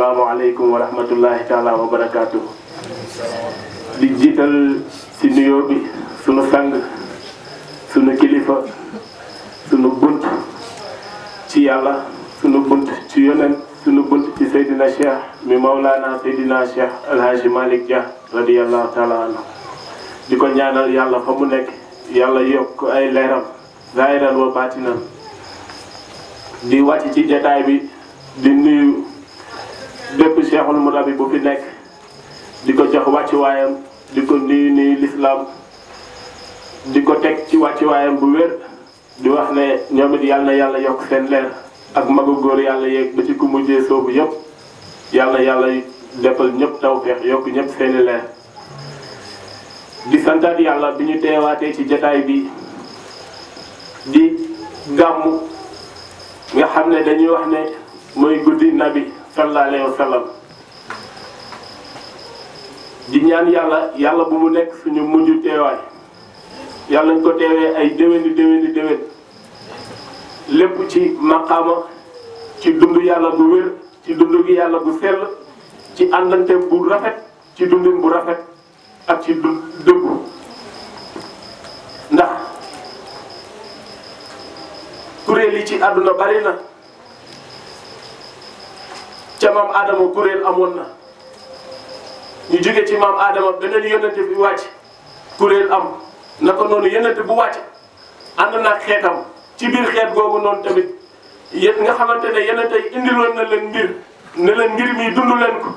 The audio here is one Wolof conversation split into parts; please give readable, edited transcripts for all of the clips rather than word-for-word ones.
asalaamaaleykum wa rahmatullahi taala wa barakaatu. di jiital si nuyoo bi sunu sang sunu kilifa sunu bunt ci yàlla sunu bunt ci yonent sunu bunt ci Seydina Cheikh mi Mawlana Seydina Cheikh El Hadji Malick Dia radiyallahu taala anhu di ko ñaanal yàlla fa mu nekk yàlla yokk ay leeram zaahiran wa baatinan di wàcc ci jataay bi di nuyu bépp Cheikhul Murabi bu fi nekk di ko jox wàccuwaayam di ko nuyu lislaam di ko teg ci wàccuwaayam bu wér di wax ne ñoom it yàlla na yàlla yokk seen leer ak magu góor yàlla yeeg ba ci ku mujjee soobu yëpp yàlla yàlla defal ñëpp tawfeex yokk ñëpp seeni leer di santaat yàlla bi ñu teewaatee ci jataay bi di gàmmu nga xam ne dañuy wax ne mooy guddi nabi sallallahu alayhi wa sallam di ñaan yàlla bu mu nekk suñu mujj teewaay yàlla nañ ko teewee ay déwén lépp ci maqaama ci dund yàlla bu wér ci dund gi yàlla bu sell ci àndante bu rafet ci dundin bu rafet ak ci dëggu ndax kuréel yi ci àdduna bari na ca maam Adama kuréel amoon na ñu jóge ci maam Adama beneen yonente bi wàcc kuréel am naka noonu yonente bu wàcc ànd naag xeetam ci biir xeet googu noonu tamit yéen nga xamante ne yonente yi indiloon na leen mbir ne leen mbir mi dund leen ko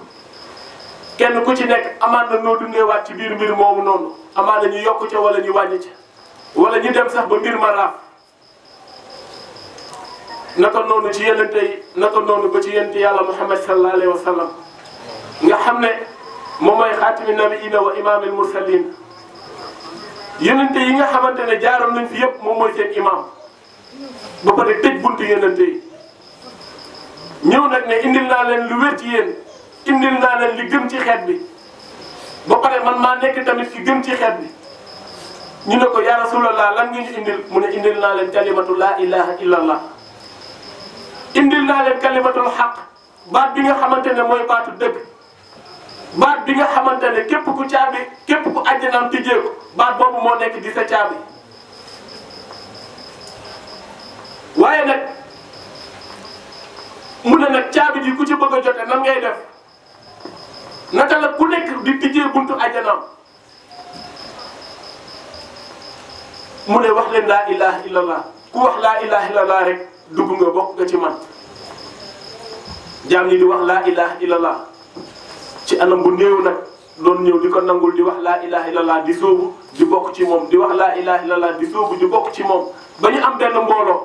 kenn ku ci nekk amaan na noo dundeewaat ci biir mbir moomu noonu amaan na ñu yokk ca wala ñu wàññi ca wala ñu dem sax ba mbir ma raaf naka noonu ci yonente yi naka noonu ba ci yonente yàlla Muhammad sallallahu alayhi wa sallam nga xam ne moom mooy xaatimi nabiina wa imaamil mursalin yonente yi nga xamante ne jaaroon nañ fi yëpp moom mooy seen imam ba pare tëj buntu yonente yi ñëw nag ne indil naa leen lu wér ci yéen indil naa leen li gën ci xeet bi ba pare man maa nekk tamit ki gën ci xeet bi ñu ne ko yaa rasulallah lan nga ñu indil mu ne indil naa leen kalimatu laa ilaha illallah indil naa leen kalimatul xaq baat bi nga xamante ne mooy baatu dëgg baat bi nga xamante ne képp ku caabi képp ku àjjanaam tijjee ko baat boobu moo nekk di sa caabi waaye nag mu ne nag caabi ji ku ci bëgg a jote nan ngay def naka la ku nekk di tijjee buntu àjjanaam mu ne wax leen laa ilaha illallah ku wax laa ilaha illallah rek dugg nga bokk nga ci man jaam ñi di wax laa ilaha illallah ci anam bu néew nag doon ñëw di ko nangul di wax laa ilaha illallah di sóobu di bokk ci moom di wax laa ilaha illallah di sóobu di bokk ci moom ba ñu am benn mbooloo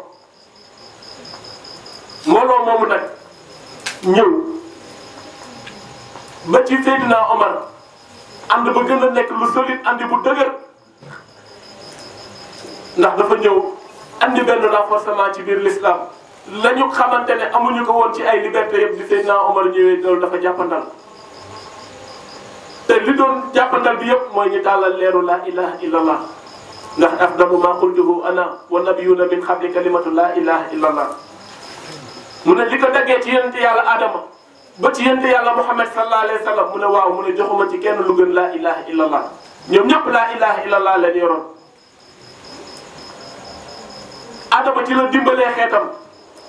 moomu nag ñëw ba ci Seydina Omar ànd ba gën a nekk lu solide andi bu dëgër ndax dafa ñëw andi benn renforcement ci biir l'islam la ñu xamante ne amuñu ko woon ci ay liberté yëpp di Seydina Omar ñëwee loolu dafa jàppandal te li doon jàppandal bi yëpp mooy ñu tàllal leeru laa ilaha illallah ndax afdalu ma qultuhu ana wa nabiyuna min qabli kalimatu laa ilaha illallah mu ne li ko daggee ci yonente yàlla Adama ba ci yonente yàlla Muhammad sallallahu alayhi wa sallam mu ne waaw mu ne joxuma ci kenn lu gën laa ilaha illallah ñoom ñëpp laa ilaha illallah leen yoroon Adama ci la dimbalee xeetam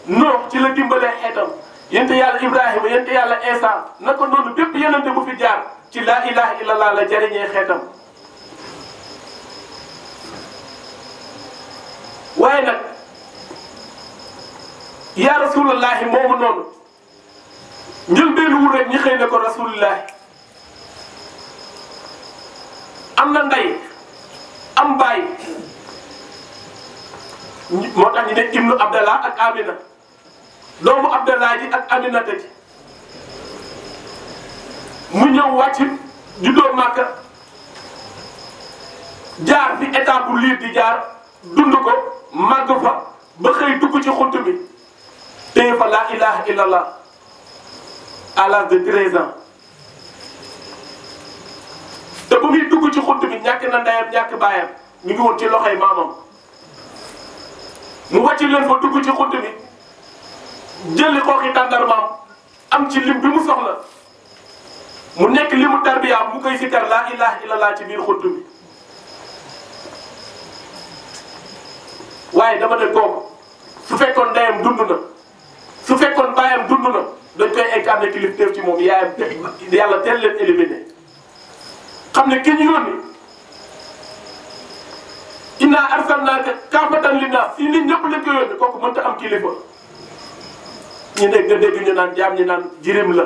Nuux ci la dimbalee xeetam yonente yàlla Ibrahima yonente yàlla Isa naka noonu bépp yonente bu fi jaar ci laa ilaha illallah la jariñee xeetam waaye nag yaa rasulullahi moomu noonu njël benn wul rek ñi xëy ne ko rasulullahi am na ndey am baay moo tax ñu ne ibnu Abdallah ak Amina doomu Abdallah ji ak Aminata ji mu ñëw wàcc juddoo Màkka jaar fi état bu liir di jaar dund ko màgg fa ba xëy dugg ci xunt bi téye fa laa ilaha illallah à l'âge de 13 ans te bu muy dugg ci xunt bi ñàkk na ndeyam ñàkk baayam ñu ngi woon ci loxoy maamam mu wàcc leen fa dugg ci xunt bi jëli xooxi tàndarmaam am ci lim bi mu soxla mu nekk limu tarbiya mu koy sikkar laa ilaha illallah ci biir xuntu bi waaye dama ne kooku su fekkoon ndeyam dund na su fekkoon baayam dund na dañ koy incarné kilifteef ci moom yaayam yàlla teel leen éliminé xam ne ki ñu yónni inna arsalnaaka kaafatan linnaas si nit ñëpp lañ ko yónni kooku mënta am kilifa ñu nekk nga dégg ñu naan jaam ñi naan jirim la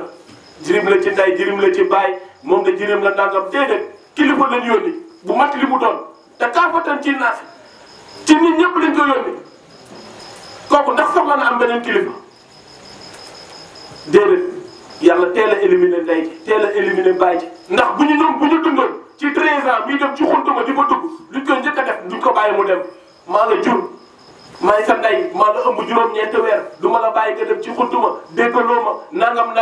ci ndey jirim la ci baay moom de jirim la nangam déedéet kilifa lañ yónni bu mat li mu doon te kaafatan ci naas ci nit ñëpp lañ ko yónni kooku ndax soxla na am beneen kilifa déedéet yàlla teel a éliminer ndey ji teel a éliminer baay ji ndax bu ñu dundoon ci 13 ans mi dem ci xuntuma di fa dugg luñ koy njëkk a def duñ ko bàyyi mu dem maa la jur maay sa ndey maa la ëmb juróom-ñeenti weer du ma la bàyyi nga dem ci xuntuma déggaloo ma nangam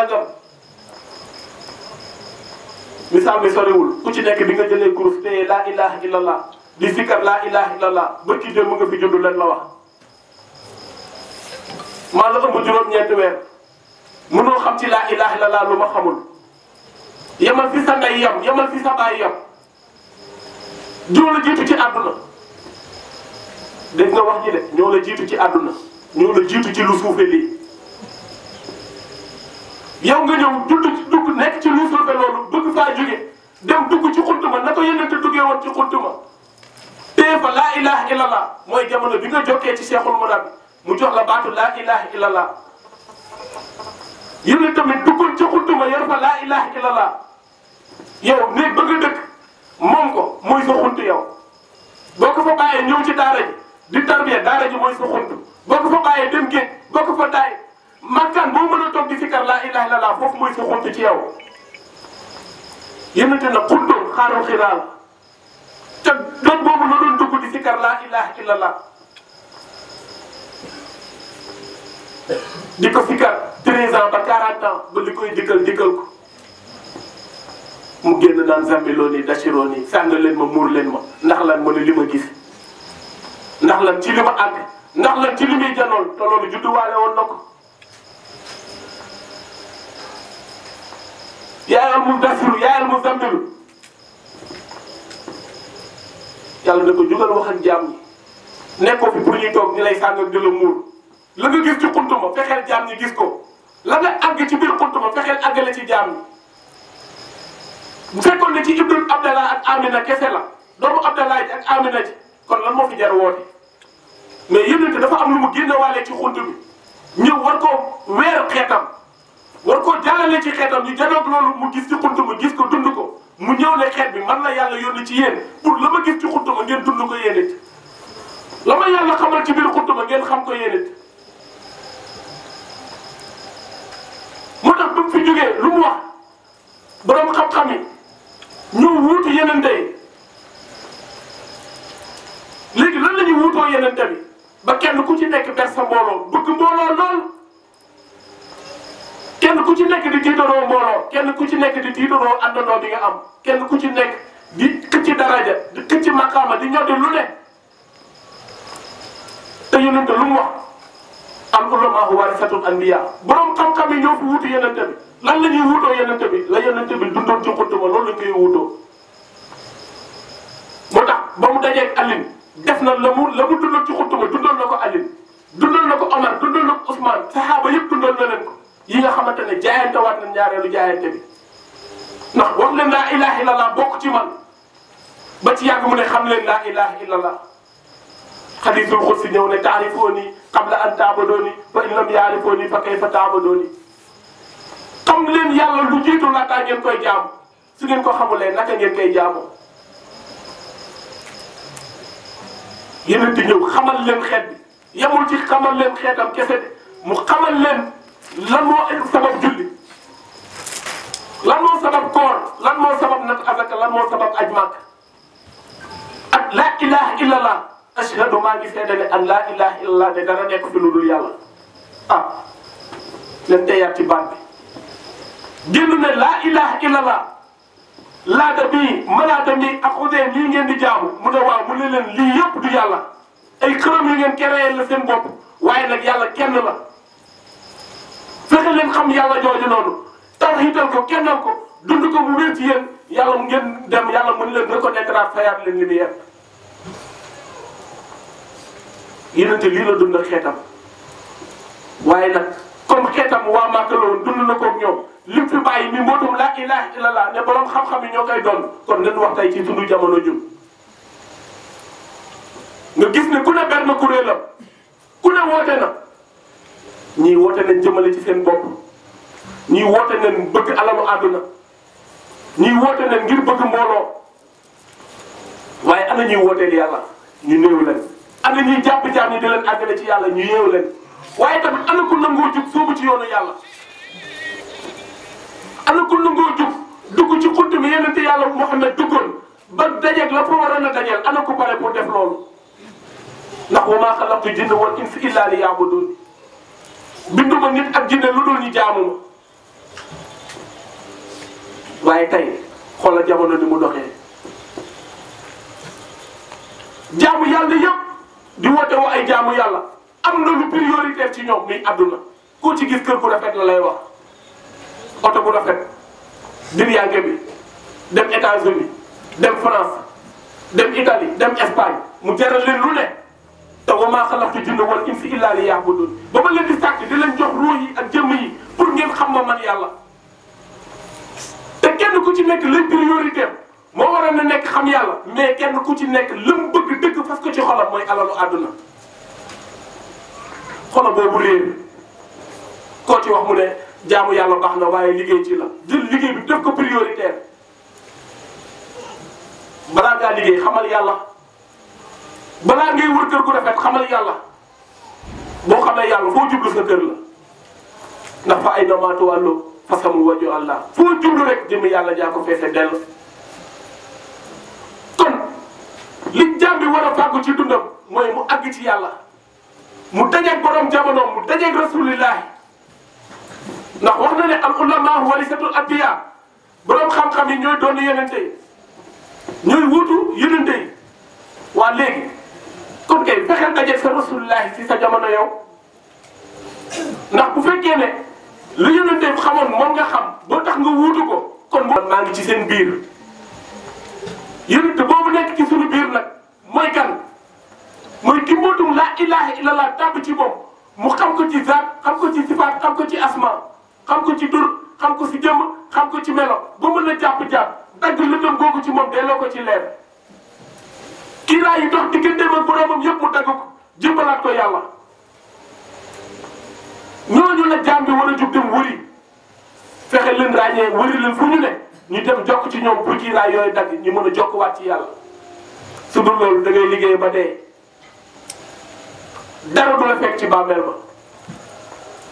misaal mi soriwul ku ci nekk di nga jëlee kurus te laa ilaha illallah di sikkar laa ilaha illallah bërki démb nga fi judd leen la wax maa la ëmb juróom-ñeenti weer mënoo xam ci laa ilaha illallah lu ma xamul yemal fi sa ndey yam yemal fi sa baay yam ñoo la jiitu ci àdduna dégg nga wax ji de ñoo la jiitu ci àdduna ñoo la jiitu ci lu suufe lii yow nga ñëw dugg nekk ci lu suufe loolu bëgg faa jóge dem dugg ci xuntuma na ko yëngate duggee woon ci xuntuma téye fa laa ilaha illallah mooy jamono bi nga jokkee ci Cheikhul Murabbi mu jox la baatu laa ilaha illallah yéen tamit duggoon ci xuntuma yor fa laa ilaha illallah yow ne bëgg a dëkk moom ko mooy sa xunt yow boo ko fa bàyyee ñëw ci daara ji di tarbiya daara ji mooy sa xunt boo ko fa bàyyee dem géej boo ko fa daay makkaan boo mën a toog di fikar laa ilaha illallah foofu mooy sa xunt ci yow yéen na xuntoon xaaral xiraa la te doon boobu la doon dugg di fikar laa ilaha illallah di ko fikar 13 ans ba 40 ans ba li koy dikkal ko mu génn naan zambeloo nii dachiroo nii sàng leen ma muur leen ma ndax lan ma ne li ma gis ndax lan ci li ma àgg ndax lan ci li muy janoon te loolu judduwaale woon na ko yaayal mu dasiru yaayal mu zambilu yàlla na ko jugal wax ak jaam ñi nekkoo fi pour ñuy toog ni lay sàng di la muur la nga gis ci xuntuma fexeel jaam ñi gis ko la nga àgg ci biir xuntuma fexeel àggale ci jaam ñi bu fekkoon ne ci Ibnu Abdallah ak Amina kese la doomu Abdallah ji ak Amina ji kon lan moo fi jar woote mais yënante dafa am lu mu génnewaale ci xunt bi ñëw war koo weer xeetam war koo jàllale ci xeetam ñu janoog loolu mu gis ci xunt ma gis ko dund ko mu ñëw ne xeet bi man la yàlla yónni ci yéen pour la ma gis ci xunt ma ngeen dund ko yéen it la ma yàlla xamal ci biir xunt ma ngeen xam ko yéen it moo tax bu fi jógee lu mu wax borom xam-xam yi ñu wuutu yenente yi léegi lan la ñuy wuutoo yenente bi ba kenn ku ci nekk ber sa mbooloo bëgg mbooloo lool kenn ku ci nekk di tiitaroo mbooloo kenn ku ci nekk di tiitaroo àndandoo bi nga am kenn ku ci nekk di xëcc daraja di xëcc maqaama di ñoddi lu ne te yenente lu mu wax al ulamaa warisatul anbiya borom xam-xam yi ñoo fi wuutu yenente bi lan la ñuy wuutoo yenente bi la yenente bi dundoon ci xuntuma loolu lañ koy wuutoo moo tax ba mu dajeeg Aline def na la mu dundoon ci xuntuma dundoon na ko Aline dundoon na ko Omar dundoon na ko Ousmane saxaaba yëpp dundoon na leen ko yi nga xamante ne jaayante waat nañ ñaareelu jaayante bi ndax wax leen laa ilaha illallah bokk ci man ba ci yàgg mu ne xam leen laa ilaha illallah xadiisul xudsi ñëw ne taarifooni qabla an taabudooni fa in lam yaarifooni fa kayfa taabudooni xam leen yàlla lu jiitu laataa ngeen koy jaamu su ngeen ko xamulee naka ngeen koy jaamoo yeneen di ñëw xamal leen xeet bi yemul ci xamal leen xeetam kese de mu xamal leen lan moo sabab julli lan moo sabab koor lan moo sabab nat azaka lan moo sabab aj Makka ak laa ilaha illallah ashhadu maa ngi seede ne an laa ilaha illallah de dara nekk fi lu dul yàlla ah leen teyaat ci baat bi génn ne laa ilaha illallah laata bii malaata mi ak xuseen lii ngeen di jaamu mu ne waaw mu ne leen lii yëpp du yàlla ay xërëm yu ngeen créé la seen bopp waaye nag yàlla kenn la fexe leen xam yàlla jooju noonu tawhiidal ko kennal ko dund ko bu wér ci yéen yàlla ngeen dem yàlla mën leen reconnaître ak fayaat leen li mu yéen. yéenante lii la dund ak xeetam waaye nag comme xeetam waa Màkka la woon dund na koog ñoom lim fi bàyyi mi mbootum laa ilaaha illallah ne borom xam-xam yi ñoo koy doon kon nañu wax tey ci sunu jamono ñun. nga gis ne ku ne ber na kuréelam ku ne woote na ñii woote nañ jëmale ci seen bopp ñii woote nañ bëgg alalu àdduna ñii woote nañ ngir bëgg mbooloo waaye ana ñuy wooteel yàlla ñu néew leen. ana ñuy jàpp jaam ñi di leen àggale ci yàlla ñu yeewu leen waaye tamit ana ku nangoo jug soobu ci yoonu yàlla ana ku nangoo jug dugg ci xunt mi yonente yàlla Muhammad duggoon ba dajeeg la fa waroon a dajeel ana ku pare pour def loolu ndax wa maa xalaqtu jinna wal insa illa li ya'budun binduma nit ak jinne lu dul ñu jaamu ma waaye tey xoolal jamono ni mu doxee jaamu yàlla yëpp di woote woo ay jaamu yàlla am na lu prioritaire ci ñoom muy àdduna koo ci gis kër gu rafet la lay wax oto bu rafet diriyànke bi dem États-Unis dem France dem Italie dem Espagne mu jaral leen lu ne te wa maa xalaqtu jinna wal insa illa li ya'budun ba ma leen di sàkk di leen jox ruux yi ak jëmm yi pour ngeen xam ma man yàlla te kenn ku ci nekk lay prioritaire moo waroon na nekk xam yàlla mais kenn ku ci nekk lëm bëgg dëgg parce que ci xolam mooy alalu àdduna xolam boobu réer koo ci wax mu ne jaamu yàlla baax na waaye liggéey ci la jël liggéey bi def ko prioritaire balaa ngaa liggéey xamal yàlla balaa ngay wër kër gu rafet xamal yàlla boo xamee yàlla foo jublu sa kër la ndax fa ay namaatu wàllu fasamul waju Allah foo jublu rek jëmm yàlla jaa ko feese dell li jaam bi war a fàggu ci dundam mooy mu àgg ci yàlla mu dajeeg borom jamonoom mu dajeeg rasulillahi ndax wax na ne al ulama warisatul anbiya borom xam-xam yi ñooy doon yonente yi ñooy wuutu yonente yi waa léegi kon kay fexeel dajeeg sa rasulillahi si sa jamono yow ndax bu fekkee ne lu yonente bi xamoon moom nga xam boo tax nga wuutu ko kon maa ngi ci seen biir. yonent boobu nekk ci suñu biir nag mooy kan mooy ki mbootum laa ilaha illallah tàbb ci moom mu xam ko ci zaat xam ko ci sifaat xam ko ci asma xam ko ci dur xam ko ci jëmm xam ko ci melo ba mën a jàpp-jàpp dagg lëndëm googu ci moom delloo ko ci leer kii laa yi dox digganteem ak boroomam yëpp mu dagg ko jëmbalaat ko yàlla ñooñu la jaam bi war a jug dem wëri fexe leen ràññee wëri leen fu ñu ne ñu dem jokk ci ñoom pour kii laa yooyu dagg ñu mën a jokkuwaat ci yàlla su dul loolu da ngay liggéey ba dee dara du la fekk ci bàmmeel ba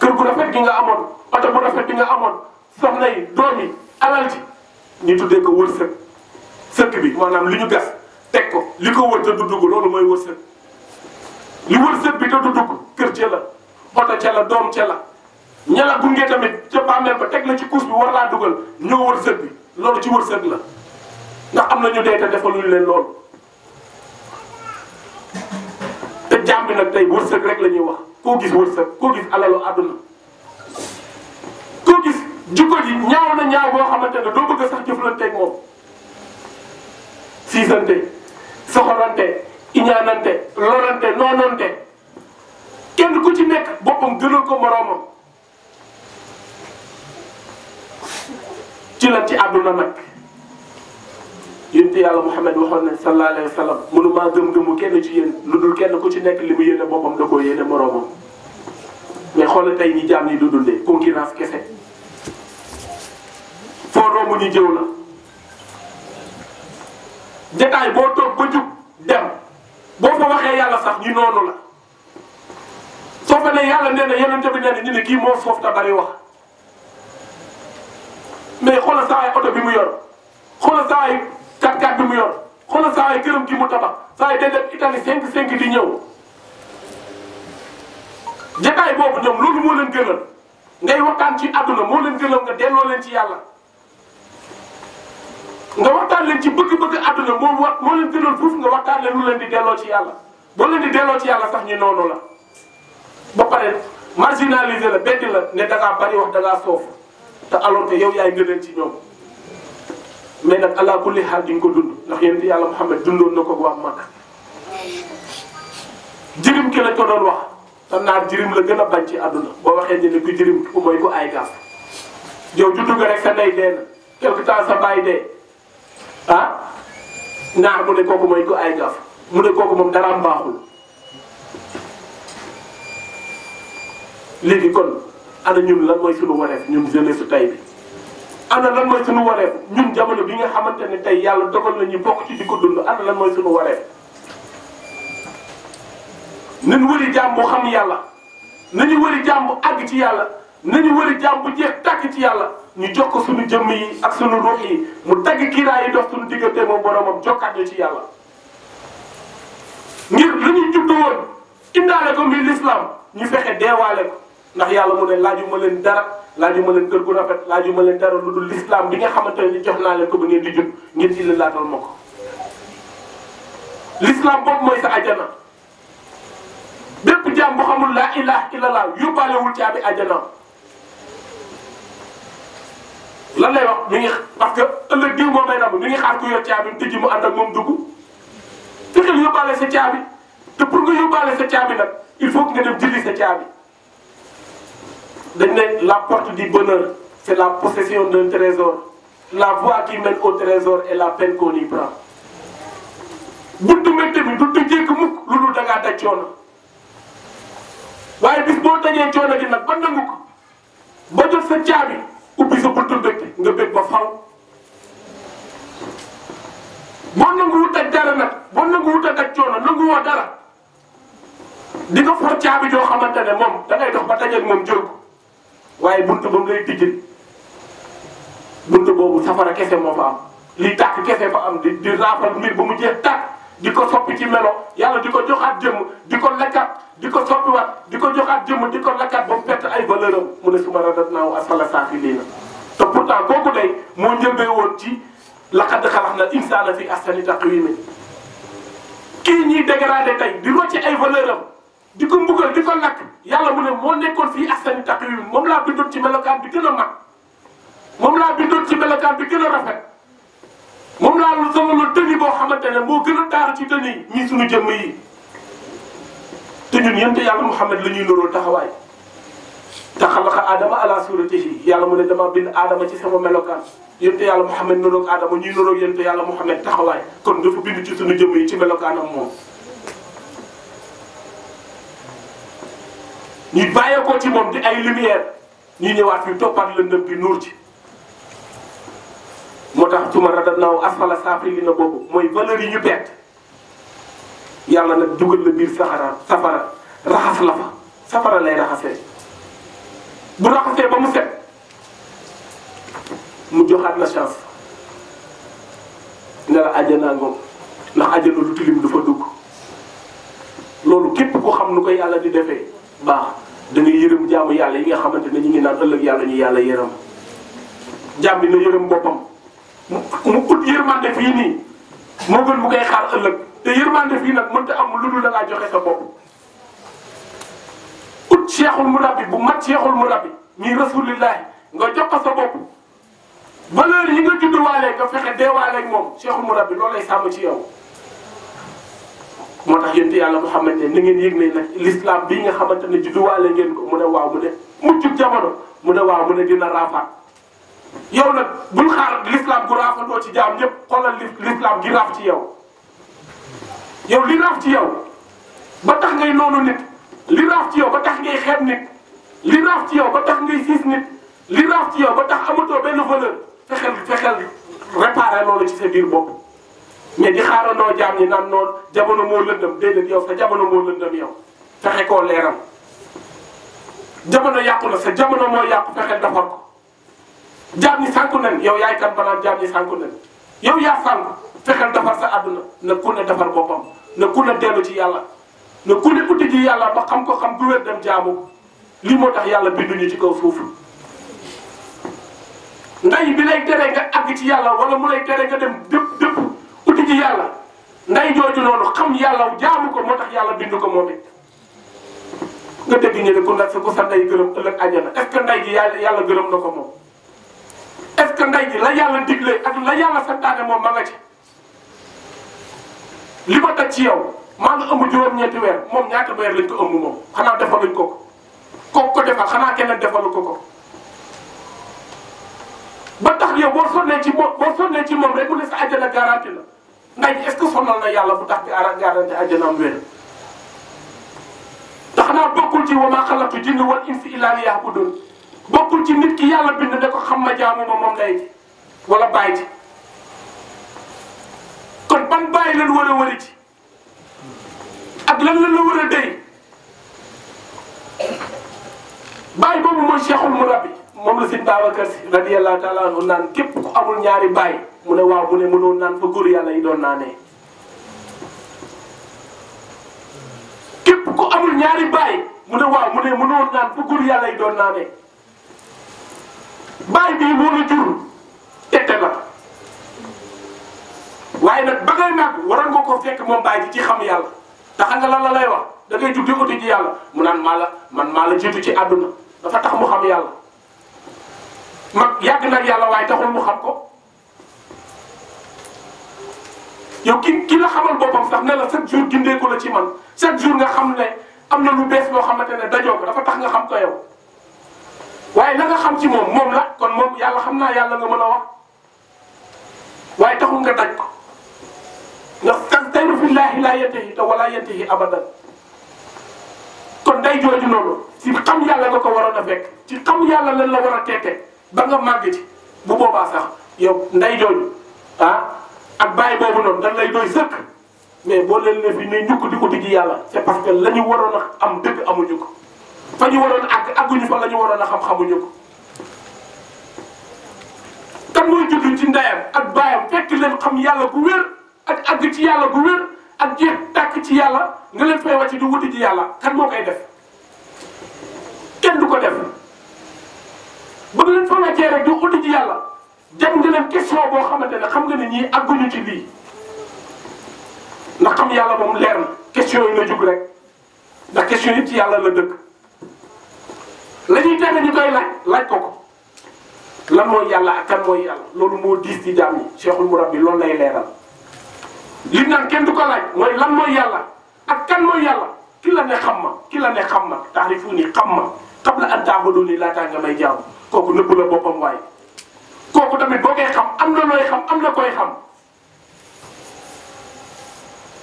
kër gu rafet gi nga amoon oto bu rafet gi nga amoon soxna yi doom yi alal ji ñu tuddee ko wërsëg sëkk bi maanaam li ñu gas teg ko li ko wër te du dugg loolu mooy wërsëg li wërsëg bi te du dugg kër ca la oto ca la doom ca la ñala gunge tamit ca bàmmeel ba teg la ci course bi war laa dugal ñoo wërsëg bi loolu ci wërsëg la ndax am na ñu dee te defaluñu leen loolu te jaam bi nag tey wërsëg rek la ñuy wax koo gis wërsëg koo gis alalu àdduna koo gis jikko ji ñaaw na ñaaw boo xamante ne doo bëgg sax jëflanteeg moom siisante soxorante iñaanante lorante noonante kenn ku ci nekk boppam gënal ko moroomam ci lan ci àdduna nag yonent yàlla Muhammad waxoon ne sallallahu alayhi wa sallam mënumaa gëm-gëmu kenn ci yéen lu dul kenn ku ci nekk li mu yéene boppam da koo yéene moroomam mais xoolal tey ñi jaam ñi du dundee concurrence kese foo romb ñu jëw la jataay boo toog ba jug dem boo fa waxee yàlla sax ñu noonu la soo fa ne yàlla nee na yonent bi nee na ñu ne kii moo soof ta bari wax mais xoolal saa ay oto bi mu yor xoolal saa ay 4x4 bi mu yor xoolal saa ay këram gi mu tabax saa ay day dem Italie 5-5 di ñëw jataay boobu ñoom loolu moo leen gënal ngay waxtaan ci àdduna moo leen gënal nga delloo leen ci yàlla nga waxtaan leen ci bëgg-bëgg àdduna moo leen gënal foofu nga waxtaan leen lu leen di delloo ci yàlla boo leen di delloo ci yàlla sax ñu noonu la ba pare marginaliser la beddi la ne da ngaa bari wax da ngaa soof te alors que yow yaay ngëneel ci ñoom mais nag ala kulli xaal di nga ko dund ndax yéen yàlla Muhammad dundoon na ko waa Makka jirim ki lañ ko doon wax te naar jirim la gën a bañ ci àdduna boo waxee ñu ne ku jirim ku mooy ku ay gaaf yow juddu nga rek sa ndey dee na quelque temps sa baay dee ah naar mu ne kooku mooy ku ay gaaf mu ne kooku moom daraam baaxul léegi kon ana ñun lan mooy suñu wareef ñun jeunesse su tey bi ana lan mooy suñu wareef ñun jamono bi nga xamante ne tey yàlla dogal na ñu bokk ci di ko dund ana lan mooy suñu wareef nañu wëri jaam bu xam yàlla nañu wëri jaam bu àgg ci yàlla nañu wëri jaam bu jeex tàkk ci yàlla ñu jox ko suñu jëmm yi ak suñu ruux yi mu dagg kiiraay yi dox suñu diggante moom boromam jokkaat ñu ci yàlla ngir lu ñu juddu woon indaale ko muy l'islam ñu fexe deewaale ko ndax yàlla mu ne laajuma leen dara laajuma leen kër gu rafet laajuma leen dara lu dul l'islam bi nga xamante ne jox naa leen ko ba ngeen di jub ngeen di la laatal ma ko l'islam boobu mooy sa ajana bépp jaam bu xamul laa ilaha illallah yóbbaalewul caabi ajana lan lay wax mi ngi parce que ëllëg diw moo may nam mi ngi xaar ku yor caabi tëjji mu ànd ak moom dugg fexeel yóbbaale sa caabi te pour nga yóbbaale sa caabi nag il faut que nga dem jëli sa caabi dañ ne la porte du bonheur c'est la possession d'un trésor la voie qui mène au trésor et la peine qu'on y prend buntu mbégte bi du tëjee ko mukk lu dul da ngaa daj coono waaye bis boo dajee coono gi nag ba nangu ko ba jot sa caabi ubbi sa buntu mbégte nga bég ba faw boo nangu wut ak dara nag boo nangu wut ak coono nangu woo dara di nga for caabi joo xamante ne moom da ngay dox ba dajeeg moom jël ko waaye buntu ba mu lay tijjil buntu boobu safara kese moo fa am lii tàkk kese fa am di raafal mbir ba mu jeex tàkk di ko soppi ci melo yàlla di ko joxaat jëmm di ko lekkat di ko soppiwaat di ko joxaat jëmm di ko lekkat ba mu perte ay valeur am mu ne suma radat naaw asfala saafiliina te pourtant kooku day moo njëmbee woon ci laqad xalaqnal insaana fi ahsani taqwiim kii ñiy dégradé tey di rocci ay valeur am di ko mbugal di ko lakk yàlla mu ne moo nekkoon fii ahsani taqwiim moom laa bindoon ci melokaan bi gën a mag moom laa bindoon ci melokaan bi gën a rafet moom laa lu sama lu tëni boo xamante ne moo gën a taaru ci tëni yi ñii suñu jëmm yi te ñun yente yàlla Muhammad la ñuy nuróol taxawaay te xalaqa aadama ala suratihi yàlla mu ne dama bind aadama ci sama melokaan yente yàlla Muhammad nuróog aadama ñuy nuróog yente yàlla Muhammad taxawaay kon dafa bind ci suñu jëmm yi ci melokaanam moom ñu bàyyeekoo ci moom di ay lumière ñu ñëwaat fi toppaat lëndëm bi nuur ci moo tax suma radadnaahu asfala saafiliina boobu mooy valeur yi ñu bett yàlla nag dugal la biir safara raxas la fa safara lay raxasee bu raxasee ba mu set mu joxaat la chance ne la àjjanaa ngoom ndax àjjana lu tilim du fa dugg loolu képp ko xam nu ko yàlla di defee baax da ngay yërëm jaamu yàlla yi nga xamante ne ñu ngi naan ëllëg yàlla ñu yàlla yërëm jaam bi na yërëm boppam mu ut yërmande fii nii moo gën bu koy xaar ëllëg te yërmande fii nag mënta am lu dul da ngaa joxe sa bopp ut cheikhul murabbi bu mat cheikhul murabbi ñuy rasulillahi nga jox ko sa bopp valeur yi nga judduwaalee nga fexe deewaaleeg moom cheikhul murabbi loolu lay sàmm ci yow moo tax yénti yàlla Muhammad ne na ngeen yëg ne nag l'islam bii nga xamante ne judduwaale ngeen ko mu ne waaw mu ne muccub jamono mu ne waaw mu ne dina raafaat yow nag bul xaar l'islam gu raafandoo ci jaam ñëpp xoolal l'islam gi raaf ci yow yow li raaf ci yow ba tax ngay noonu nit li raaf ci yow ba tax ngay xeeb nit li raaf ci yow ba tax ngay siis nit li raaf ci yow ba tax amatoo benn valeur fexeel réparer loolu ci sa biir bopp mais di xaarandoo jaam ñi naan noonu jamono moo lëndëm déedéet yow sa jamono moo lëndëm yow fexe koo leeral jamono yàqu na sa jamono moo yàqu fexe defar ko jaam ñi sànku nen yow yaay kan banaan jaam ñi sànku nen yow yaa sànku fexeel defar sa àdduna na ku ne defar boppam na ku ne dellu ci yàlla na ku ne uti ji yàlla ba xam ko xam gu wér dem jaamu lii moo tax yàlla binduñu ci kaw suuf nday bi lay tere nga àgg ci yàlla wala mu lay tere nga dem dëpp uti ji yàlla nday jooju noonu xam yàlla jaamu ko moo tax yàlla bindu ko moom it nga dégg ñu ne ku sa ndey gërëm ëllëg àjjana est-ce que ndey ji yàlla gërëm na ko moom est-ce que ndey ji la yàlla digle ak la yàlla santaane moom ma nga ci li ma daj ci yow maa nga ëmb juróom-ñeenti weer moom ñaata weer lañ ko ëmb moom xanaa defaluñ ko ko defal xanaa keneen defalu ko ba tax yow boo sonnee ci moom rek mu ne sa àjjana garanti la ndey ji est-ce que sonal na yàlla bu tax di garanti àjjana am wér te xanaa bokkul ci wa maa xalaqtu jinna wal insa illaa liya'buduun bokkul ci nit ki yàlla bind ne ko xam ma jaamu ma moom ndey ji wala bàyyi ji kon ban bàyyi lan war a wari ci ak lan la war a dey bàyyi boobu mooy cheikhul murabbi moom la Sëñ Babacar Si radiyallahu taala anhu naan képp ku amul ñaari bàyyi mu ne waaw mu ne mënoon naan fa góor yàlla yi doon naanee képp ku amul ñaari bàyyi mu ne waaw mu ne mënoon naan fa góor yàlla yi doon naanee bàyyi bii moo la jur tette la waaye nag ba ngay màgg waroon nga ko fekk moom bàyyi ji ci xam yàlla te xam nga lan la lay wax da ngay jug di uti ji yàlla mu naan maa la jiitu ci àdduna dafa tax mu xam yàlla mag yàgg nag yàlla waaye taxul mu xam ko yow ki la xamal boppam sax ne la chaque jour gindeeku la ci man chaque jour nga xam ne am na lu bees loo xamante ne dajoo ko dafa tax nga xam ko yow waaye la nga xam ci moom la kon moom yàlla xam naa yàlla nga mën a wax waaye taxul nga daj ko ndax tayru fillaahi laa yantahi te wala yantahi abadan kon day jooju noonu si xam yàlla nga ko waroon a fekk ci xam yàlla lan la war a teete ba nga màgg ci bu boobaa sax yow nday jooju ak bàyyi boobu noonu dañ lay doy sëkk mais boo leen ne fi ne ñukk di uti ji yàlla c'est parce que la ñu waroon a am dëgg amuñu ko fa ñu waroon a àgguñu fa la ñu waroon a xam xamuñu ko kan mooy juddu ci ndeyam ak baayam fekk leen xam yàlla gu wér ak àgg ci yàlla gu wér ak jeex tàkk ci yàlla nga leen fay wàcc di wuti ji yàlla kan moo koy def kenn du ko def bëgg leen fa wàccee rek di wuti ji yàlla jëm nga leen question boo xamante ne xam nga ne ñii àgguñu ci lii ndax xam yàlla moom leer na question yi nga jug rek ndax question yi ci yàlla la dëkk la ñuy tere ñu koy laaj ko lan mooy yàlla ak kan mooy yàlla loolu moo diis ci jaam yi cheikhul murabbi loolu lay leeral li naan kenn du ko laaj mooy lan mooy yàlla ak kan mooy yàlla ki la ne xam ma taarifuuni xam ma qabla an ta'buduuni laataa nga may jaam kooku nëbb la boppam waaye kooku tamit boo koy xam am na looy xam am na koy xam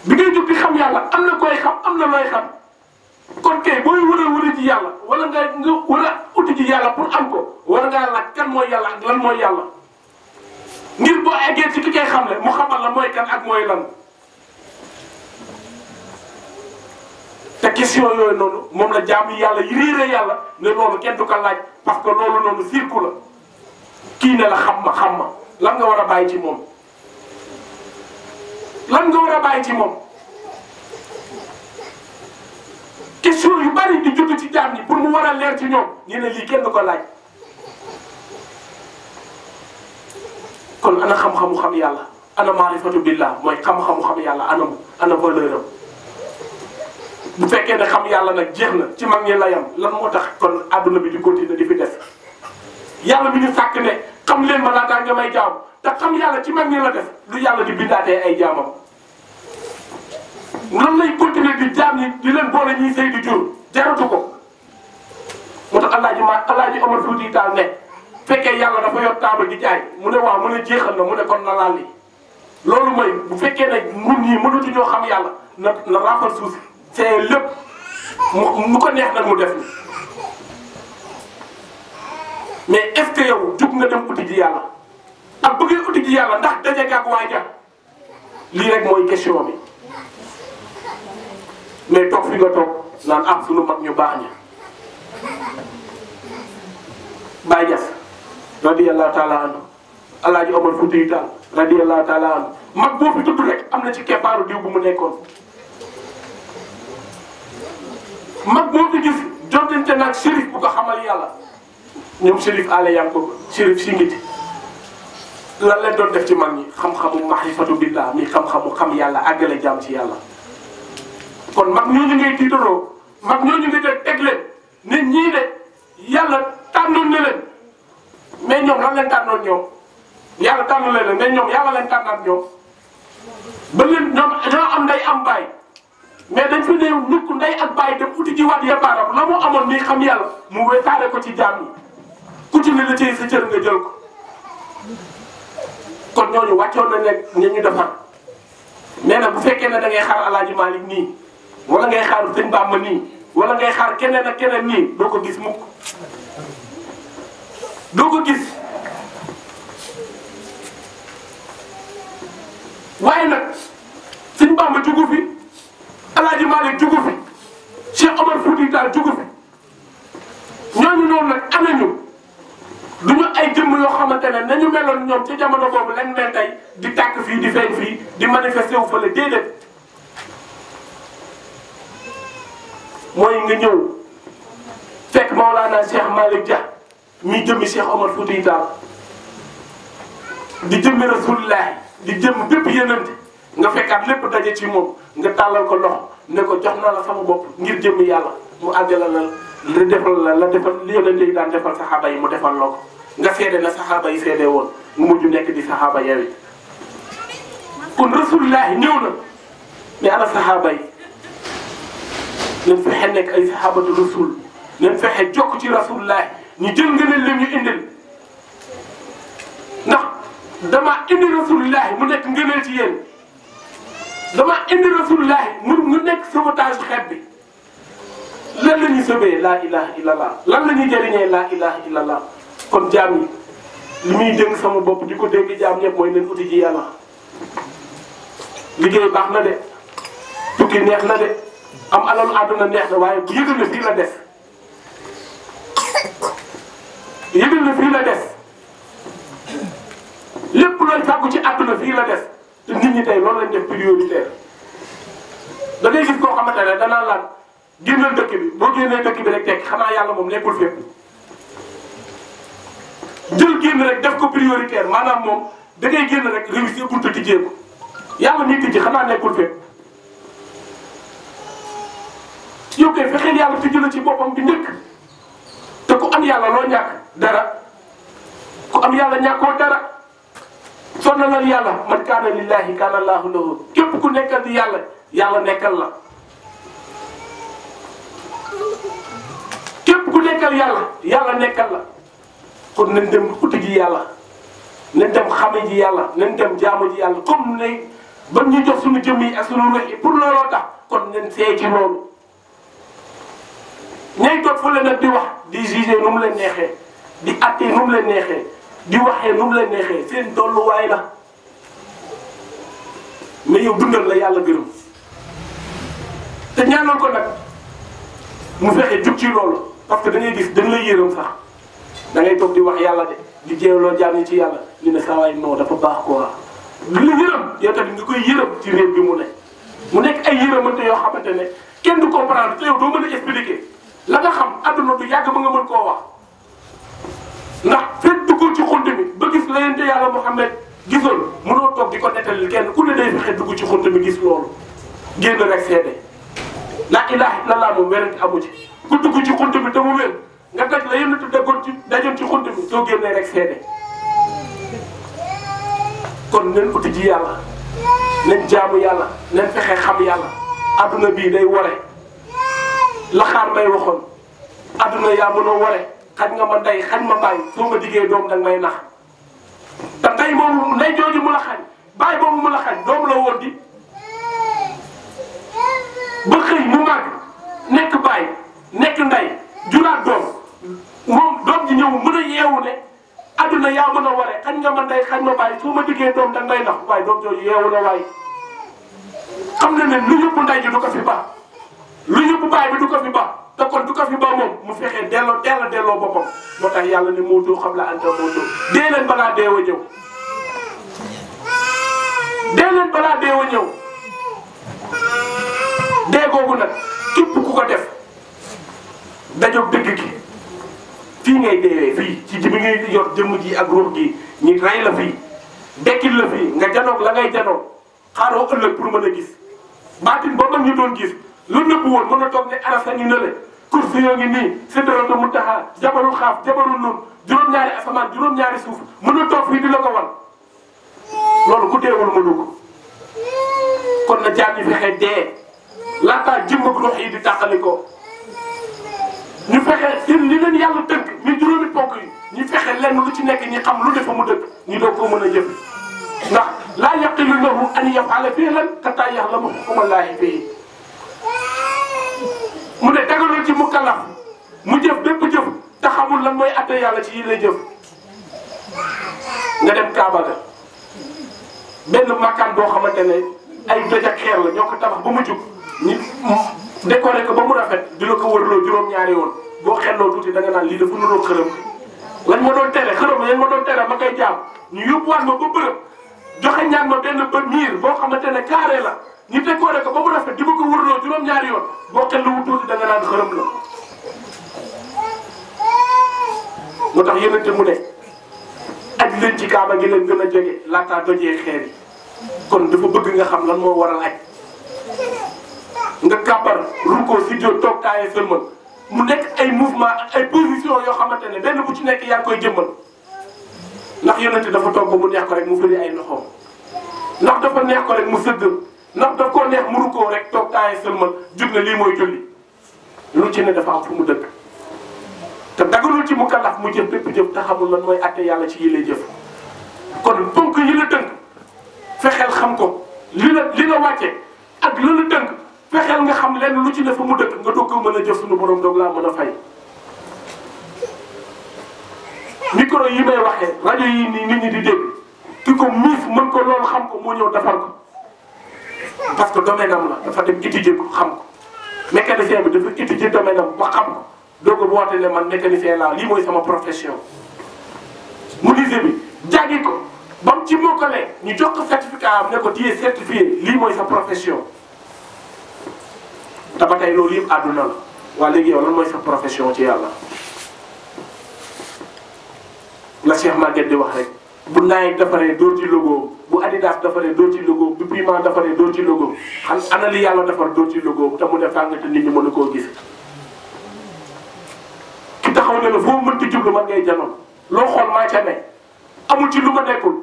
bi ngay jóg di xam yàlla am na koy xam am na looy xam kon kay booy wër ji yàlla wala nga war a uti ji yàlla pour am ko war ngaa laaj kan mooy yàlla ak lan mooy yàlla ngir boo eggee ci ki koy xamle mu xamal la mooy kan ak mooy lan. te question yooyu noonu moom la jaamu yàlla yi réere yàlla ne loolu kenn du ko laaj parce que loolu noonu sirku la kii ne la xam ma lan nga war a bàyyi ci moom lan nga war a bàyyi ci moom. question yu bari di judd ci jaam ñi pour mu war a leer ci ñoom ñu ne lii kenn du ko laaj kon ana xam-xamu xam yàlla ana maarifatu billah mooy xam-xamu xam yàlla ana valeur am bu fekkee ne xam yàlla nag jeex na ci mag ñi la yam lan moo tax kon adduna bi di continuer di fi def yàlla bi ñu sàkk ne xam leen ma laataa nga may jaam te xam yàlla ci mag ñi la def lu yàlla di bindaatee ay jaamam nan lay continuer di jaam ñi di leen boole ñuy sëy di jur jaratu ko moo tax Alaaji Omar Fuuti Taal ne fekkee yàlla dafa yor taabal di jaay mu ne waaw mu ne jeexal na mu ne kon na laal li loolu mooy bu fekkee ne ñun ñii mënatuñoo xam yàlla na rafal suuf c'est lépp mu ko neex nag mu def ni mais est-ce que yow jug nga dem uti ji yàlla ak bëggee uti ji yàlla ndax daje nga ak waaja lii rek mooy question bi mais toog fi nga toog naan am suñu mag ñu baax ña Baye Niass radiyallahu taala anhu Alaaji Omar Fuuti Taal radiyallahu taala anhu mag boo fi tudd rek am na ci keppaaru diw bu mu nekkoon mag boo fi gis jontante nag shérif bu ko xamal yàlla ñoom shérif ale yanko shérif singiti lan leen doon def ci mag ñi xam-xamu mahrifatu billah mi xam-xamu xam yàlla àggale jàmm ci yàlla kon mag ñooñu ngay tiitaroo mag ñooñu nga jël teg leen nit ñii de yàlla tànnoon na leen mais ñoom lan leen tànnoon ñoom yàlla tànn leen mais ñoom yàlla leen tànnaat ñoom ba leen ñoom ñoo am nday am baay mais dañ fi néew nukk nday ak baay dem uti ji waat yebaaram la mu amoon nii xam yàlla mu wéetaale ko ci jaam yi ku ci ne la ci sa cër nga jël ko kon ñooñu wàccoon nañ leen ñu defar nee na bu fekkee ne da ngay xaar Alaaji Malick nii wala ngay xaar Sëñ Bamba nii wala ngay xaar keneen ak keneen nii doo ko gis mukk doo ko gis waaye nag Sëñ Bamba jugu fi Alaaji Malick jugu fi Cheikh Omar Fouti Tall jugu fi ñooñu noonu nag am nañu duñu ay jëmm yoo xamante ne nañu meloon ñoom ci jamono boobu lañ mel tey di tàkk fii di feeñ fii di manifesté wu fële déedéet mooy nga ñëw fekk Maolana Cheikh Malick Dia mi jëmmi Cheikh Omar Fouti Tall di jëmmi Rasulullah di jëmm bépp yenante nga fekkaat lépp daje ci moom nga tàllal ko loxo ne ko jox naa la sama bopp ngir jëmmi yàlla mu àggala la defal la defal li yonente yi daan defal saxaaba yi mu defal la ko nga seede na saxaaba yi seede woon mu mujj nekk di saxaaba yow it kon Rasulullah ñëw na mais ana saxaaba yi nañ fexe nekk ay saxaabatu rasul nañ fexe jokk ci Rasulullah ñu jël ngëneel lim ñu indil ndax dama indi Rasulullah mu nekk ngëneel ci yéen dama indi Rasulullah mu nekk sauvetage xeet bi lan la ñuy sëbee laa ilaha illallah lan la ñuy jëriñee laa ilaha illallah kon jaam yi li muy dénk sama bopp di ko dégg jaam ñëpp mooy nañ uti ji yàlla liggéey baax na de tukki neex na de am alalu àdduna neex na waaye bu yëgal na fii la des yëgal na fii la des lépp looy fàggu ci àdduna fii la des te nit ñi tey loolu lañ def prioritaire da ngay gis koo xamante ne danaa laan génnal dëkk bi boo génnee dëkk bi rek tekk xanaa yàlla moom nekkul fépp jël génn rek def ko prioritaire maanaam moom da ngay génn rek réussir pour te tijjee ko yàlla nii tijji xanaa nekkul fépp yow kay fexeel yàlla tijji la ci boppam bi njëkk te ku am yàlla loo ñàkk dara ku am yàlla ñàkkoo dara sonnalal yàlla man kaana lillahi kaana allaahu lahu képp ku nekkal di yàlla yàlla nekkal la képp ku nekkal yàlla yàlla nekkal la kon nañ dem uti ji yàlla nañ dem xame ji yàlla nañ dem jaamu ji yàlla comme ne ba ñu jox suñu jëmm yi ak suñu wex yi pour looloo tax kon nañ seey ci loolu ñay toog fële nag di wax di jugé nu mu leen neexee di attee nu mu leen neexee di waxee nu mu leen neexee seen tolluwaay la mais yow dundal la yàlla gërëm te ñaanal ko nag mu fexe jug ci loolu parce que da ngay gis dañ lay yërëm sax da ngay toog di wax yàlla de di jeewloo jaam yi ci yàlla ñu ne saa waay non dafa baax quoi di la yërëm yow tamit nga koy yërëm ci réew bi mu nekk ay yërëmante yoo xamante ne kenn du comprendre te yow doo mën a expliquer la nga xam adduna du yàgg ba nga mën koo wax ndax fekk duggul ci xunt mi ba gis la yente yàlla Muhammad gisoon mënoo toog di ko nettali kenn ku ne day fexe dugg ci xunt mi gis loolu génn rek seede la ilaha illallah moom werante amu ci ku dugg ci xunt bi te mu wér nga daj la yéen a dajoon ci xunt bi soo génnee rek seede kon nañ uti ji yàlla nañ jaamu yàlla nañ fexe xam yàlla adduna bii day ware la xaar may waxoon adduna yaa mën a ware xañ nga ma ndey xañ ma bàyyi soo ma diggee doom danga may nax te ndey boobu ndey jooju mu la xañ bàyyi boobu mu la xañ doom la woon di ba xëy mu màgg nekk bàyyi nekk ndey juraat doom moom doom ji ñëw mën a yeewu ne adduna yaa mën a ware xañ nga ma ndey xañ ma bàyyi soo ma diggee doom danga may nax waaye doom jooju yeewu na waaye xam na ne lu yóbbu ndey ji du ko fi baax lu yóbbu bàyyi bi du ko fi baax te kon du ko fi ba moom mu fexee delloo boppam moo tax yàlla ne moo doo xam la anta moo doo dee leen balaa deew a ñëw dee leen balaa deew a ñëw dee googu nag képp ku ko def dajoog dëgg gi fii ngay deewee fii ci bi ngay yor jëmm ji ak ruux gi ñi rey la fii dekkil la fii nga janoog la ngay janoog xaaroo ëllëg pour mën a gis baatin ba mag ñu doon gis lu nëbbu woon mën a toog ne arasa ñu nële kursi yoo ngi nii sidratul muntaha jabarul xaaf jabarul nun juróom-ñaari asamaan juróom-ñaari suuf mën a toog fii di la ko wan loolu ku deewul mënu ko kon na jaam yi fexe dee laataa jëmm ak ruux yi di tàqali ko ñu fexe seen li leen yàlla tënk ñu juróomi ponk yi ñu fexe lenn lu ci nekk ñi xam lu defa mu dëkk ñu doog koo mën a jëf ndax laa yaqilu lahu an yaf'ala fi'lan hattaa ya'lama hukma llaahi fiihi mu ne dagalul ci mukallaf mu jëf bépp jëf te xamul lan mooy atte yàlla ci yi lay jëf nga dem Kaaba ga benn makkaan boo xamante ne ay doj ak xeer la ñoo ko tabax ba mu jug ñu décoré ko ba mu rafet di la ko wërloo juróom-ñaari yoon boo xelloo tuuti da nga naan lii dafa nuroo xërëm lañ ma doon tere xërëm lañ ma doon tere ma koy jaam ñu yóbbuwaat ma ba bërëb joxe ñaan ma benn ba miir boo xamante ne carré la ñu décoré ko ba mu rafet di ma ko wërloo juróom-ñaari yoon boo xelloo tuuti da nga naan xërëm la. moo tax yénente mu ne aj leen ci Kaaba gi leen gën a jege laataa dojee xeer yi kon dafa bëgg nga xam lan moo waral aj nga kàbbar rukkoo si jóot toog taayee sëlmal mu nekk ay mouvement ak ay position yoo xamante ne benn bu ci nekk yaa ngi koy jëmmal ndax yonente dafa toog ba mu neex ko rek mu fëri ay loxoom ndax dafa neex ko rek mu sëgg ndax daf koo neex mu rukkoo rek toog taayee sëlmal jug na lii mooy julli lu ci ne dafa am fu mu dëkk te dagalul ci mukallaf mu jëf bépp jëf te xamul lan mooy atte yàlla ci yi lay jëf kon ponk yi la tënk fexeel xam ko li la wàcce ak li la tënk fexeel nga xam lenn lu ci ne fa mu dëkk nga doog ko mën a jëf suñu borom doog laa mën a fay. micro yi may waxee rajo yi nii nit ñi di dégg ki ko miis mën ko loolu xam ko moo ñëw defar ko parce que domaine am la dafa dem étudier ko xam ko mécanicien bi dafa étudier domaine am ba xam ko doog a woote ne man mécanicien laa lii mooy sama profession. menuisier bi jàngi ko ba mu ci mokkalee ñu jox ko certificat am ne ko tu es certifié lii mooy sa profession. te ba tey loolu yëpp àdduna la waa léegi yow lan mooy sa profession ci yàlla la Cheikh Maguette di wax rek bu Nike defaree dóor ci logo bu Adidas defaree dóor ci logo bu Puma defaree dóor ci logo xam ana li yàlla defar dóor ci logo te mu def fàng te nit ñi mën a koo gis ki taxaw ne la foo mënti jublu man ngay janoon loo xool maa ca ne amul ci lu ma nekkul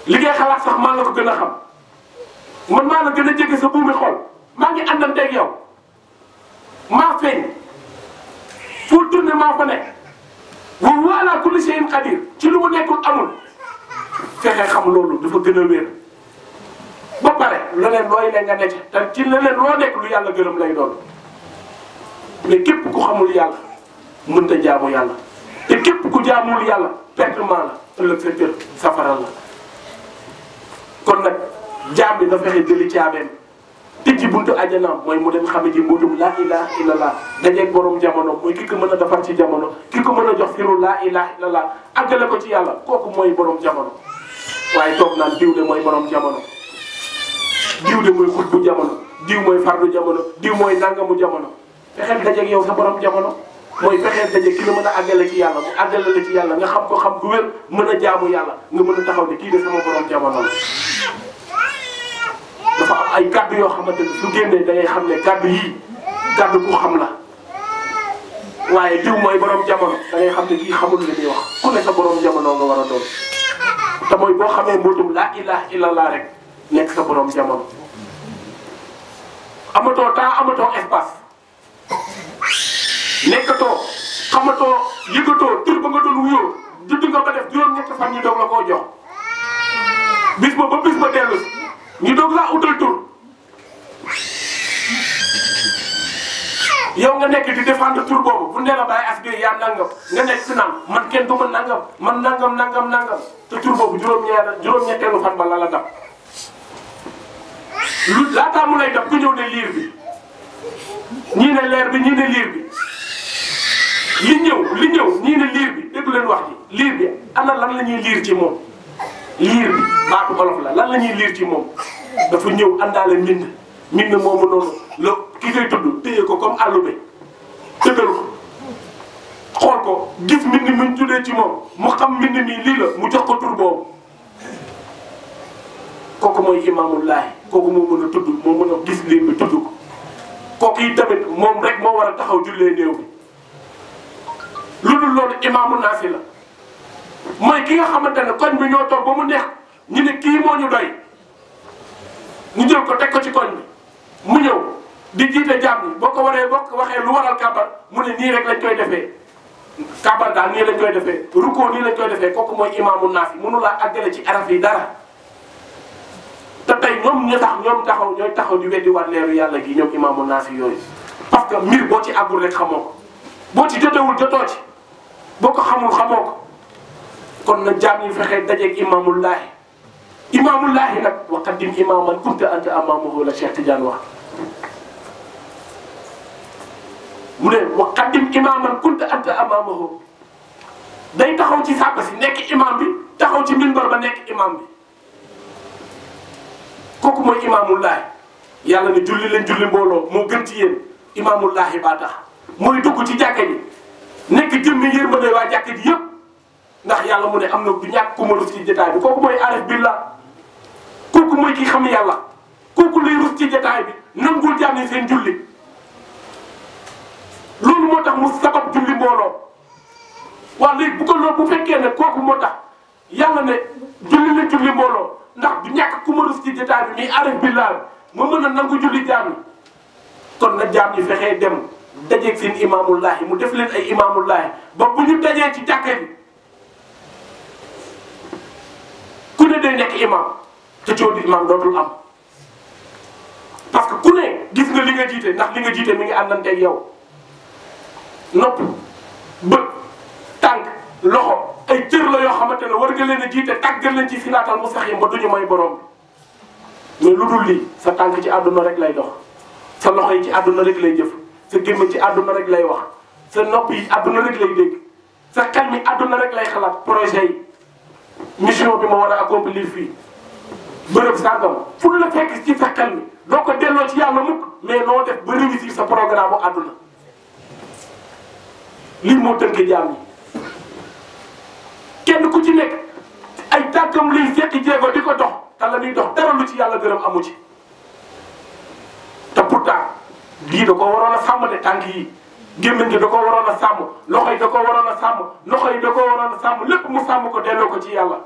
li ngay xalaat sax maa la ko gën a xam man maa la gën a jege sa buumi xol maa ngi àndanteeg yow maa feeñ foo tourné maa fa nekk wa huwa ala kulli shay'in qadir ci lu mu nekkul amul fexe xam loolu dafa gën a wér ba pare leneen looy ne nga nekk te ci leneen loo nekk lu yàlla gërëm lay doon mais képp ku xamul yàlla mënta jaamu yàlla te képp ku jaamul yàlla pertement la ëllëg sa kër safara la kon nag jaam bi na fexe jëli caabeem tijji buntu ajanaam mooy mu dem xame ji mbuutum laa ilaha illallah dajeeg borom jamono mooy ki ko mën a defar ci jamono ki ko mën a jox firu laa ilaha illallah àggale ko ci yàlla kooku mooy borom jamono waaye toog naan diw de mooy borom jamono diw de mooy xutbu jamono diw mooy fardu jamono diw mooy nangamu jamono fexeel dajeeg yow sa borom jamono mooy fexeel dajeeg ki la mën a àggale ci yàlla mu àggale la ci yàlla nga xam ko xam gu wér mën a jaamu yàlla nga mën a taxaw ne kii de sama borom jamono la. dafa am ay kàddu yoo xamante ne su génnee da ngay xam ne kàddu yii kàddu ku xam la waaye diw mooy borom jamono da ngay xam ne kii xamul li muy wax ku ne sa borom jamono nga war a doon te mooy boo xamee mbootum laa ilaha illallah rek nekk sa borom jamono. amatoo temps amatoo espace nekkatoo xamatoo yëgatoo tur ba nga doon wuyoo judd nga ba def juróom-ñetti fan ñu doog la koo jox bis ba bis ba dellu ñu doog laa utal tur yow nga nekk di défendre tur boobu bu ne la bàyyi askan yaa nangam nga nekk si naan man kenn du ma nangam man nangam te tur boobu juróom-ñetteelu fan ba la dab lu laataa mu lay dab ku ñëw ne liir bi ñii ne leer bi ñii ne liir bi li ñëw ñii ne liir bi dégg leen wax ji liir bi ana lan la ñuy liir ci moom. liir bi baatu olof la lan la ñuy liir ci moom dafa ñëw àndaale mbind moomu noonu la ki koy tudd téye ko comme àllube tëddal ko xool ko gis mbind mi ñu tuddee ci moom mu xam mbind mi lii la mu jox ko tur boobu kooku mooy imaamullaahi kooku moo mën a tudd moo mën a gis liir bi tudd ko kooku yi tamit moom rek moo war a taxaw jullee néew bi lu dul loolu imaamu naasi la mooy ki nga xamante ne koñ bi ñoo toog ba mu neex ñu ne kii moo ñu doy ñu jël ko teg ko ci koñ bi mu ñëw di jiite jaam ñi boo ko waxee lu waral kàbbar mu ne nii rek lañ koy defee kàbbar daal nii lañ koy defee rukkoo nii lañ koy defee kooku mooy imaamu naasi mënu laa àggale ci araf yi dara te tey ñoom ñooy taxaw di weddi waat leeru yàlla gi ñoom imaamu naasi yooyu parce que mbir boo ci àggul rek xamoo ko boo ci jotewul jotoo ci boo ko xamul xamoo ko kon na jaam ñi fexee dajeeg imaamullaahi imaamullaahi nag wa qaddim imaaman kunta anta amaamahu la Cheikh Tidiane wax mu ne wa qaddim imaaman kunta anta amaamahu day taxaw ci sàpp si nekk imaam bi taxaw ci minbar ba nekk imaam bi kooku mooy imaamullaahi yàlla ne julli leen julli mbooloo moo gën ci yéen imaamullaahi baa tax mooy dugg ci jàkka ji nekk jëmmi yërmande waa jàkka ji yëpp ndax yàlla mu ne am na du ñàkk ku ma rus ci jotaay bi kooku mooy arif billah kooku mooy ki xam yàlla kooku lay rus ci jotaay bi nangul jàmm seen julli loolu moo tax mu sabab julli mbooloo waaw léegi bu ko loolu bu fekkee ne kooku moo tax yàlla ne julli la julli mbooloo ndax du ñàkk ku ma rus ci jotaay bi muy arif billah ma mën a nangu julli jaam yi kon na jaam ñi fexee dem dajeeg seen imaamullaahi mu def leen ay imaamullaahi ba bu ñu dajee ci jàkka bi ku ne day nekk imaam te coow di imaam dootul am parce que ku ne gis nga li nga jiite ndax li nga jiite mi ngi àndanteeg yow nopp bët tànk loxo ay cër la yoo xamante ne war nga leen a jiite tàggal leen ci siraatal mustaqiim ba duñu may borom bi mais lu dul lii sa tànk ci àdduna rek lay dox sa loxo yi ci àdduna rek lay jëf sa gémmiñ ci àdduna rek lay wax sa nopp yi àdduna rek lay dégg sa xel mi àdduna rek lay xalaat projet yi mission bi ma war a accomplir fii bërëb sàngam fu la fekk ci sa xel mi doo ko delloo ci yàlla mukk mais noo def ba réussir sa programme bu àdduna lii moo tënk jaam yi kenn ku ci nekk ay tànkam liy fekki jéego di ko dox te la muy dox dara lu ci yàlla gërëm amu ci te pourtant lii da ko waroon a sàmm de tànk yi gémmiñ gi da ko waroon a sàmm loxo yi da ko waroon a sàmm loxo yi da ko waroon a sàmm lépp mu sàmm ko delloo ko ci yàlla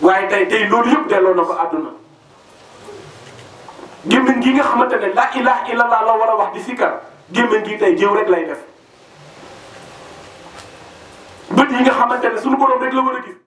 waaye tey loolu yëpp delloo na ko àdduna gémmiñ gi nga xamante ne la ilaha illallah la war a wax di sikkar gémmiñ gi tey jëw rek lay def bët yi nga xamante ne suñu borom rek la war a gis